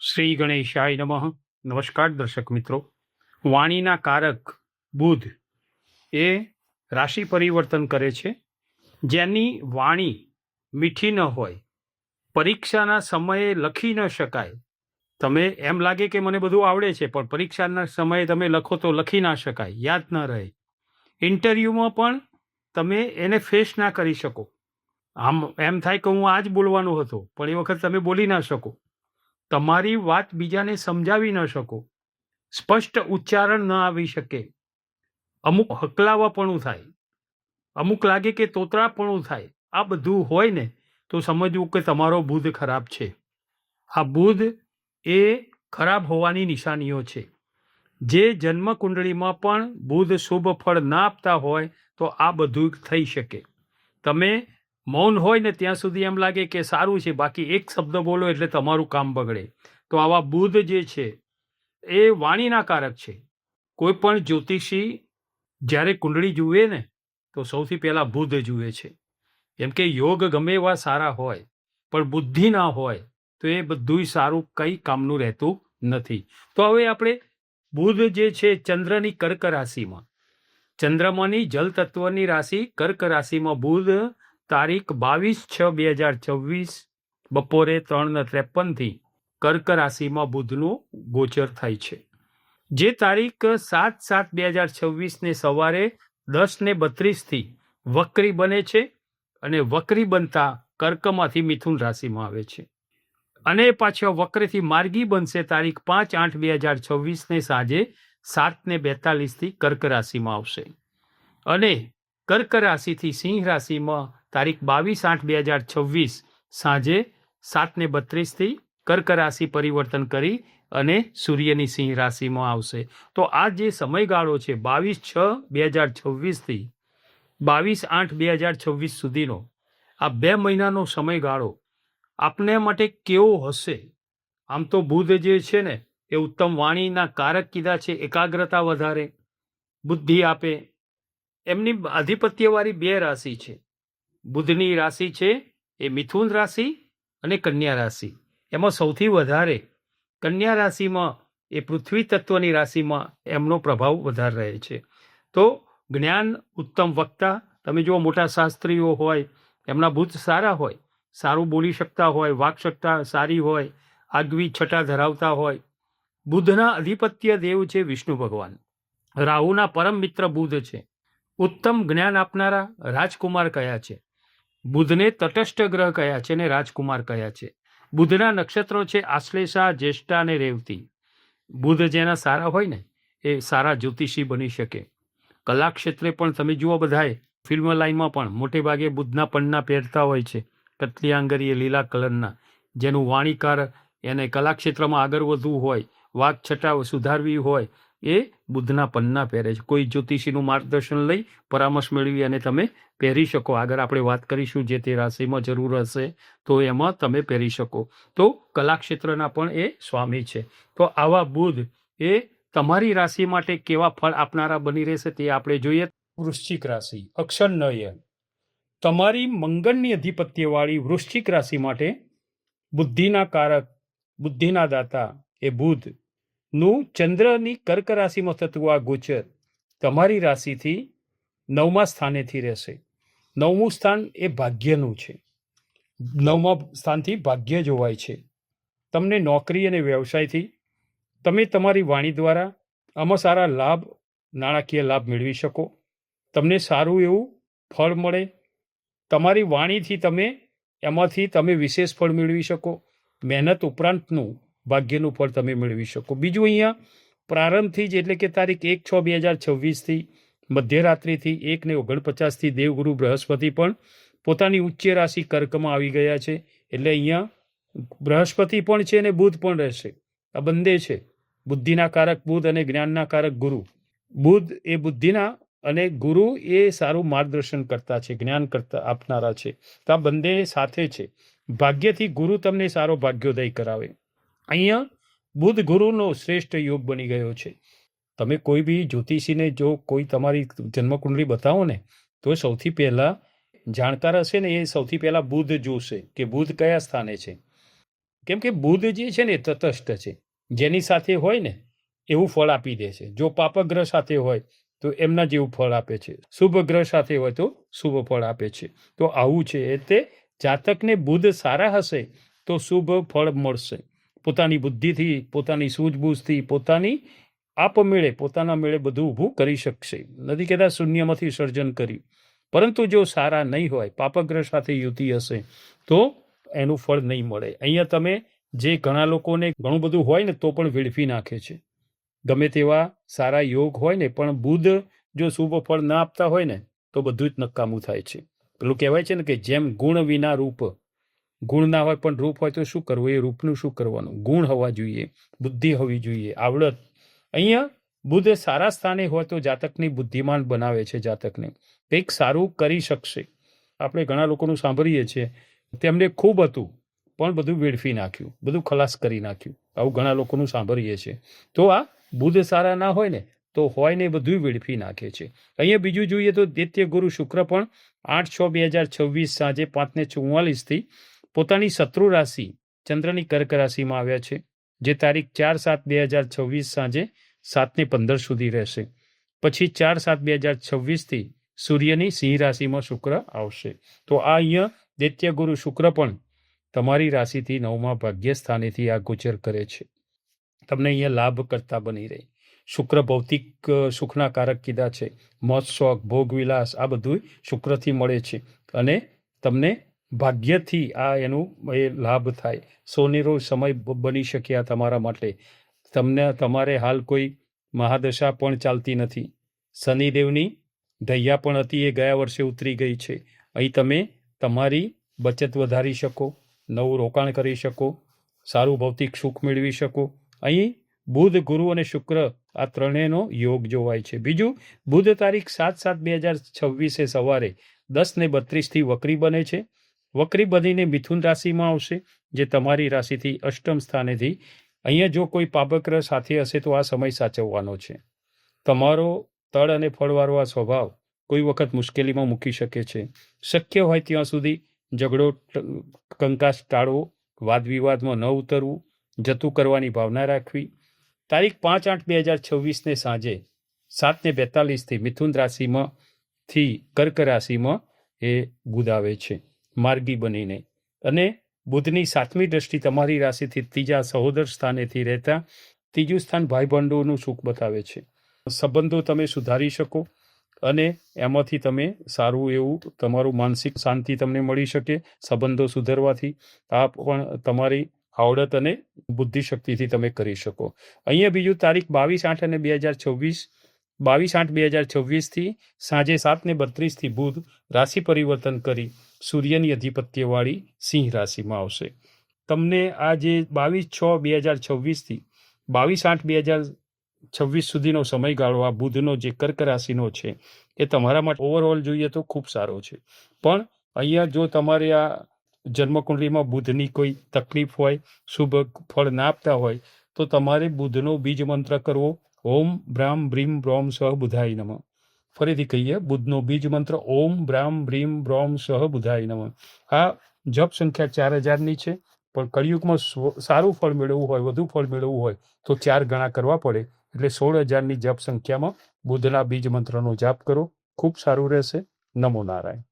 શ્રી ગણેશાય નમઃ. નમસ્કાર દર્શક મિત્રો. વાણીના કારક બુધ એ રાશિ પરિવર્તન કરે છે. જેની વાણી મીઠી ન હોય, પરીક્ષાના સમયે લખી ન શકાય. તમે એમ લાગે કે મને બધું આવડે છે, પણ પરીક્ષાના સમયે તમે લખો તો લખી ના શકાય, યાદ ન રહે. ઇન્ટરવ્યૂમાં પણ તમે એને ફેસ ના કરી શકો. આમ એમ થાય કે હું આ જ બોલવાનો હતો, પણ એ વખત તમે બોલી ના શકો. તમારી વાત બીજાને સમજાવી ન શકો, સ્પષ્ટ ઉચ્ચારણ ન આવી શકે, અમુક હકલાવાપણું થાય, અમુક લાગે કે તોતરાપણું થાય. આ બધું હોય ને તો સમજવું કે તમારો બુધ ખરાબ છે. આ બુધ એ ખરાબ હોવાની નિશાનીઓ છે. જે જન્મ કુંડળીમાં પણ બુધ શુભ ફળ ના આપતા હોય તો આ બધું થઈ શકે. તમે મૌન હોય ને ત્યાં સુધી એમ લાગે કે સારું છે, બાકી એક શબ્દ બોલો એટલે તમારું કામ બગડે. તો આવા બુધ જે છે એ વાણીના કારક છે. કોઈ પણ જ્યોતિષી જ્યારે કુંડળી જુએ ને તો સૌથી પહેલા બુધ જુએ છે. એમ કે યોગ ગમે એવા સારા હોય, પણ બુદ્ધિ ના હોય તો એ બધું સારું કંઈ કામનું રહેતું નથી. તો હવે આપણે બુધ જે છે ચંદ્રની કર્ક રાશિમાં, ચંદ્રમાની જલ તત્વની રાશિ કર્ક રાશિમાં બુધ તારીખ 22/6/2024 બપોરે 3:53 કર્ક રાશિમાં બુધનું ગોચર થાય છે. જે તારીખ 7/7/2026 ને સવારે 10:32 વક્રી બને છે અને વક્રી બનતા કર્કમાંથી મિથુન રાશિમાં આવે છે. અને પાછો વક્રથી માર્ગી બનશે તારીખ 5/8/2026 ને સાંજે 7:42 કર્ક રાશિમાં આવશે. અને કર્ક રાશિથી સિંહ રાશિમાં તારીખ 22/8/2026 સાંજે 7:32 કર્ક રાશિ પરિવર્તન કરી અને સૂર્યની સિંહ રાશિમાં આવશે. તો આ જે સમયગાળો છે 22/6/2026 22/8/2026 સુધીનો આ 2 મહિનાનો સમયગાળો આપને માટે કેવો હશે? આમ તો બુધ જે છે ને એ ઉત્તમ વાણીના કારક કીધા છે. એકાગ્રતા વધારે, બુદ્ધિ આપે. એમની આધિપત્યવાળી 2 રાશિ છે. બુધની રાશિ છે એ મિથુન રાશિ અને કન્યા રાશિ. એમાં સૌથી વધારે કન્યા રાશિમાં એ પૃથ્વી તત્વની રાશિમાં એમનો પ્રભાવ વધારે રહે છે. તો જ્ઞાન, ઉત્તમ વક્તા. તમે જો મોટા શાસ્ત્રીઓ હોય, એમના બુધ સારા હોય, સારું બોલી શકતા હોય, વાકશક્તા સારી હોય, આગવી છટા ધરાવતા હોય. બુધના અધિપત્ય દેવ છે વિષ્ણુ ભગવાન. રાહુના પરમ મિત્ર બુધ છે. ઉત્તમ જ્ઞાન આપનારા રાજકુમાર કયા છે. બુધને તટસ્થ ગ્રહ કયા છે અને રાજકુમાર કયા છે. બુધના નક્ષત્રો છે આશ્લેષા, જ્યેષ્ઠા અને રેવતી. બુધ જેના સારા હોય ને એ સારા જ્યોતિષી બની શકે. કલા ક્ષેત્રે પણ તમે જુઓ, બધાએ ફિલ્મ લાઈનમાં પણ મોટે ભાગે બુધના પન્ના પહેરતા હોય છે, કતલી આંગરીએ લીલા કલરના. જેનું વાણીકાર એને કલાક્ષેત્રમાં આગળ વધવું હોય, વાક છટા સુધારવી હોય, એ બુધના પન્ના પહેરે છે. કોઈ જ્યોતિષીનું માર્ગદર્શન લઈ પરામર્શ મેળવી અને તમે પહેરી શકો. આગળ આપણે વાત કરીશું જે તે રાશિમાં જરૂર હશે તો એમાં તમે પહેરી શકો. તો કલાક્ષેત્રના પણ એ સ્વામી છે. તો આવા બુધ એ તમારી રાશિ માટે કેવા ફળ આપનારા બની રહેશે તે આપણે જોઈએ. વૃશ્ચિક રાશિ, અક્ષર નય. તમારી મંગળની અધિપત્યવાળી વૃશ્ચિક રાશિ માટે બુદ્ધિના કારક, બુદ્ધિના દાતા એ બુધ નું ચંદ્રની કર્ક રાશિમાં થતું આ ગોચર તમારી રાશિથી 9મા સ્થાનેથી રહેશે. 9મું સ્થાન એ ભાગ્યનું છે. 9મા સ્થાનથી ભાગ્ય જોવાય છે. તમને નોકરી અને વ્યવસાયથી તમે તમારી વાણી દ્વારા આમાં સારા લાભ, નાણાકીય લાભ મેળવી શકો. તમને સારું એવું ફળ મળે. તમારી વાણીથી એમાંથી તમે વિશેષ ફળ મેળવી શકો. મહેનત ઉપરાંતનું ભાગ્યનું ફળ તમે મેળવી શકો. બીજું અહીંયા પ્રારંભથી જ એટલે કે તારીખ 1/6/2026 મધ્યરાત્રિથી 1:49 દેવગુરુ બૃહસ્પતિ પણ પોતાની ઉચ્ચ રાશિ કર્કમાં આવી ગયા છે. એટલે અહીંયા બૃહસ્પતિ પણ છે અને બુધ પણ રહેશે. આ બંને છે. બુદ્ધિના કારક બુધ અને જ્ઞાનના કારક ગુરુ. બુધ એ બુદ્ધિના અને ગુરુ એ સારું માર્ગદર્શન કરતા છે, જ્ઞાન કરતા આપનારા છે. તો આ બંને સાથે છે. ભાગ્યથી ગુરુ તમને સારો ભાગ્યોદય કરાવે. અહીંયા બુધ ગુરુનો શ્રેષ્ઠ યોગ બની ગયો છે. તમે કોઈ બી જ્યોતિષીને જો કોઈ તમારી જન્મકુંડળી બતાવો ને તો સૌથી પહેલાં જાણકાર હશે ને એ સૌથી પહેલાં બુધ જોશે કે બુધ કયા સ્થાને છે. કેમ કે બુધ જે છે ને એ તટસ્થ છે, જેની સાથે હોય ને એવું ફળ આપી દે છે. જો પાપગ્રહ સાથે હોય તો એમના જેવું ફળ આપે છે, શુભ ગ્રહ સાથે હોય તો શુભ ફળ આપે છે. તો આવું છે. એટલે જાતકને બુધ સારા હશે તો શુભ ફળ મળશે. પોતાની બુદ્ધિથી, પોતાની સૂઝબૂઝથી, પોતાની આપમેળે, પોતાના મેળે બધું ઊભું કરી શકશે. નથી કહેતા શૂન્યમાંથી સર્જન કર્યું. પરંતુ જો સારા નહીં હોય, પાપગ્રહ સાથે યુતિ હશે તો એનું ફળ નહીં મળે. અહીંયા તમે જે ઘણા લોકોને ઘણું બધું હોય ને તો પણ વેડફી નાખે છે. ગમે તેવા સારા યોગ હોય ને પણ બુધ જો શુભ ફળ ના આપતા હોય ને તો બધું જ નકામું થાય છે. પેલું કહેવાય છે ને કે જેમ ગુણ વિના રૂપ, ગુણ ના હોય પણ રૂપ હોય તો શું કરવું? એ રૂપનું શું કરવાનું? ગુણ હોવા જોઈએ, બુદ્ધિ હોવી જોઈએ, આવડત. અહીંયા બુધ સારા સ્થાને હોય તો જાતકની બુદ્ધિમાન બનાવે છે. જાતકને કંઈક સારું કરી શકશે. આપણે ઘણા લોકોનું સાંભળીએ છીએ, તેમને ખૂબ હતું પણ બધું વેડફી નાખ્યું, બધું ખલાસ કરી નાખ્યું. આવું ઘણા લોકોનું સાંભળીએ છીએ. તો આ બુધ સારા ના હોય ને તો હોય ને બધું વેડફી નાખે છે. અહીંયા બીજું જોઈએ તો દૈત્ય ગુરુ શુક્ર પણ 8/6/2026 સાંજે 5:44 પોતાની શત્રુ રાશિ ચંદ્રની કર્ક રાશિમાં આવ્યા છે, જે તારીખ 4/7/2026 સાંજે 7:15 સુધી રહેશે. પછી 4/7/2026 સૂર્યની સિંહ રાશિમાં શુક્ર આવશે. તો આ અહીંયા દૈત્ય ગુરુ શુક્ર પણ તમારી રાશિથી 9મા ભાગ્ય સ્થાનેથી આ ગોચર કરે છે. તમને અહીંયા લાભ કરતા બની રહે. શુક્ર ભૌતિક સુખના કારક કીધા છે. મોજ શોખ, ભોગવિલાસ આ બધું શુક્રથી મળે છે અને તમને ભાગ્યથી આ એનું એ લાભ થાય. સોનેરો સમય બની શકે આ તમારા માટે. તમારે હાલ કોઈ મહાદશા પણ ચાલતી નથી. શનિદેવની દૈયા પણ હતી, એ ગયા વર્ષે ઉતરી ગઈ છે. અહીં તમે તમારી બચત વધારી શકો, નવું રોકાણ કરી શકો, સારું ભૌતિક સુખ મેળવી શકો. અહીં બુધ, ગુરુ અને શુક્ર આ ત્રણેયનો યોગ જોવાય છે. બીજું, બુધ તારીખ 7/7/2026 સવારે 10:32 વક્રી બને છે. વક્રી બનીને મિથુન રાશિમાં આવશે, જે તમારી રાશિથી અષ્ટમ સ્થાનેથી. અહીંયા જો કોઈ પાપગ્રહ સાથે હશે તો આ સમય સાચવવાનો છે. તમારો તળ અને ફળવાળો આ સ્વભાવ કોઈ વખત મુશ્કેલીમાં મૂકી શકે છે. શક્ય હોય ત્યાં સુધી ઝઘડો, કંકાસ ટાળવો, વાદ વિવાદમાં ન ઉતરવું, જતું કરવાની ભાવના રાખવી. તારીખ 5/8/2026 સાંજે 7:42 મિથુન રાશિમાંથી કર્ક રાશિમાં એ બુધ આવે છે માર્ગી બનીને. અને બુધની 7મી દ્રષ્ટિ તમારી રાશિથી ત્રીજા સહોદર સ્થાનેથી રહેતા ત્રીજું સ્થાન ભાઈ બંધુઓનું સુખ બતાવે છે. સંબંધો તમે સુધારી શકો અને એમાંથી તમે સારું એવું તમારું માનસિક શાંતિ તમને મળી શકે. સંબંધો સુધરવાથી આ પણ તમારી આવડત અને બુદ્ધિશક્તિથી તમે કરી શકો. અહીંયા બીજું, તારીખ 22/8/2026 22/8/2026 સાંજે 7:32 બુધ રાશિ પરિવર્તન કરી સૂર્યની અધિપત્યવાળી સિંહ રાશિમાં આવશે. તમને આ જે 22/6/2026 22/8/2026 સુધીનો સમયગાળો આ બુધનો જે કર્ક રાશિનો છે એ તમારા માટે ઓવરઓલ જોઈએ તો ખૂબ સારો છે. પણ અહીંયા જો તમારે આ જન્મકુંડલીમાં બુધની કોઈ તકલીફ હોય, શુભ ફળ ના આપતા હોય તો તમારે બુધનો બીજ મંત્ર કરવો, ઓમ બ્રામ બ્રીમ બ્રોમ સહ બુધાય નમઃ. ફરીથી કહીએ, બુધનો બીજ મંત્ર ઓમ બ્રામ બ્રીમ બ્રોમ સહ બુધાય નમઃ. આ જપ સંખ્યા 4000ની છે, પણ કળિયુગમાં સારું ફળ મેળવવું હોય, વધુ ફળ મેળવવું હોય તો 4 ગણા કરવા પડે. એટલે 16000ની જપ સંખ્યામાં બુધના બીજ મંત્રનો જાપ કરો, ખૂબ સારું રહેશે. નમો નારાયણ.